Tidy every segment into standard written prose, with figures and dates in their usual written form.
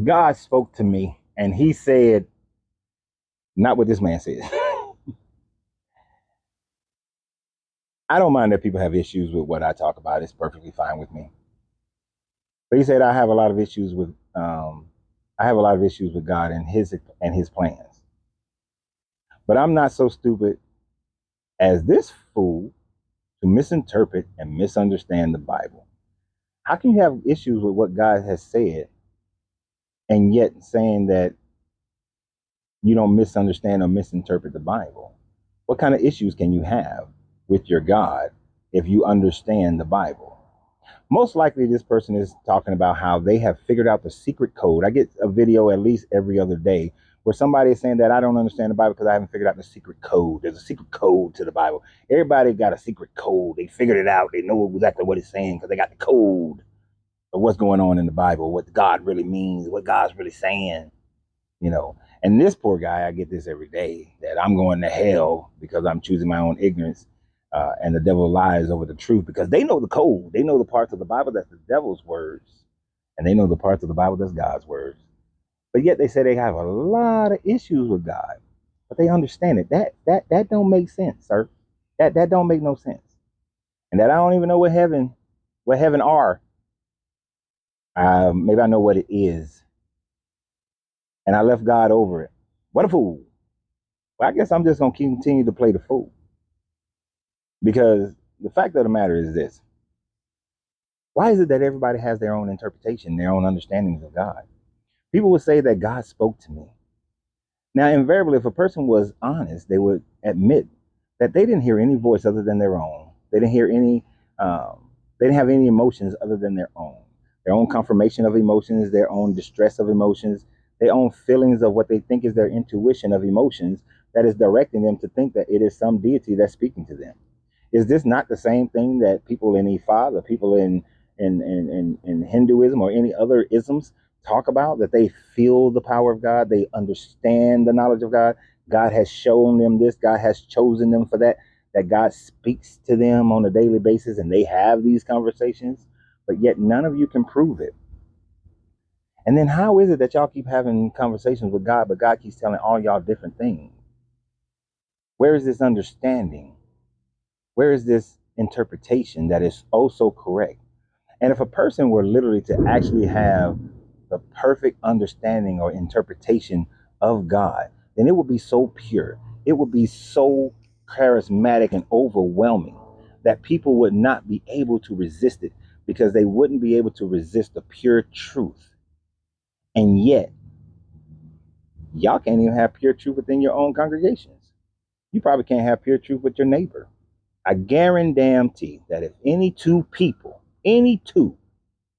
God spoke to me and he said, not what this man said. I don't mind that people have issues with what I talk about. It's perfectly fine with me. But he said I have a lot of issues with God and his plans. But I'm not so stupid as this fool to misinterpret and misunderstand the Bible. How can you have issues with what God has said and yet saying that you don't misunderstand or misinterpret the Bible? What kind of issues can you have with your God if you understand the Bible? Most likely, this person is talking about how they have figured out the secret code. I get a video at least every other day where somebody is saying that I don't understand the Bible because I haven't figured out the secret code. There's a secret code to the Bible. Everybody got a secret code. They figured it out. They know exactly what it's saying because they got the code of what's going on in the Bible, what God really means, what God's really saying, you know. And this poor guy, I get this every day, that I'm going to hell because I'm choosing my own ignorance. And the devil lies over the truth because they know the code. They know the parts of the Bible that's the devil's words. And they know the parts of the Bible that's God's words. But yet they say they have a lot of issues with God. But they understand it. That don't make sense, sir. That don't make no sense. And that I don't even know what heaven are. Maybe I know what it is. And I left God over it. What a fool. Well, I guess I'm just going to continue to play the fool. Because the fact of the matter is this. Why is it that everybody has their own interpretation, their own understandings of God? People would say that God spoke to me. Now, invariably, if a person was honest, they would admit that they didn't hear any voice other than their own. They didn't hear any, they didn't have any emotions other than their own confirmation of emotions, their own distress of emotions, their own feelings of what they think is their intuition of emotions that is directing them to think that it is some deity that's speaking to them. Is this not the same thing that people in Ifa, the people in Hinduism or any other isms talk about, that they feel the power of God, they understand the knowledge of God, God has shown them this, God has chosen them for that, that God speaks to them on a daily basis and they have these conversations, but yet none of you can prove it. And then how is it that y'all keep having conversations with God, but God keeps telling all y'all different things? Where is this understanding? Where is this interpretation that is oh so correct? And if a person were literally to actually have the perfect understanding or interpretation of God, then it would be so pure. It would be so charismatic and overwhelming that people would not be able to resist it because they wouldn't be able to resist the pure truth. And yet, y'all can't even have pure truth within your own congregations. You probably can't have pure truth with your neighbor. I guarantee that if any two,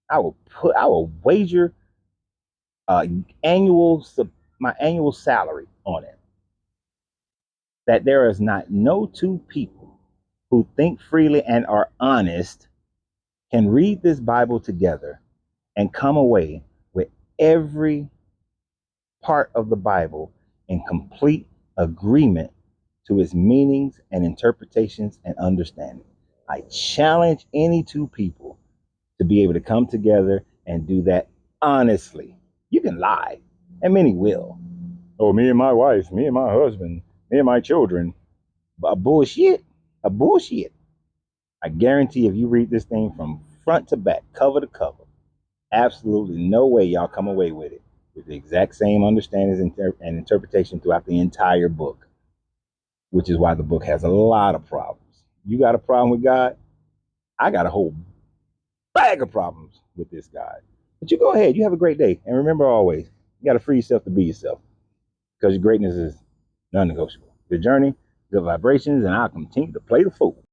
I will wager uh, annual my annual salary on it that there is not no two people who think freely and are honest can read this Bible together and come away with every part of the Bible in complete agreement to its meanings and interpretations and understanding. I challenge any two people to be able to come together and do that honestly. You can lie, and many will. Oh, me and my wife, me and my husband, me and my children. A bullshit. A bullshit. I guarantee if you read this thing from front to back, cover to cover, absolutely no way y'all come away with it with the exact same understandings and interpretation throughout the entire book, which is why the book has a lot of problems. You got a problem with God? I got a whole bag of problems with this guy. But you go ahead, you have a great day. And remember always, you got to free yourself to be yourself because your greatness is non negotiable. The journey, good vibrations, and I'll continue to play the fool.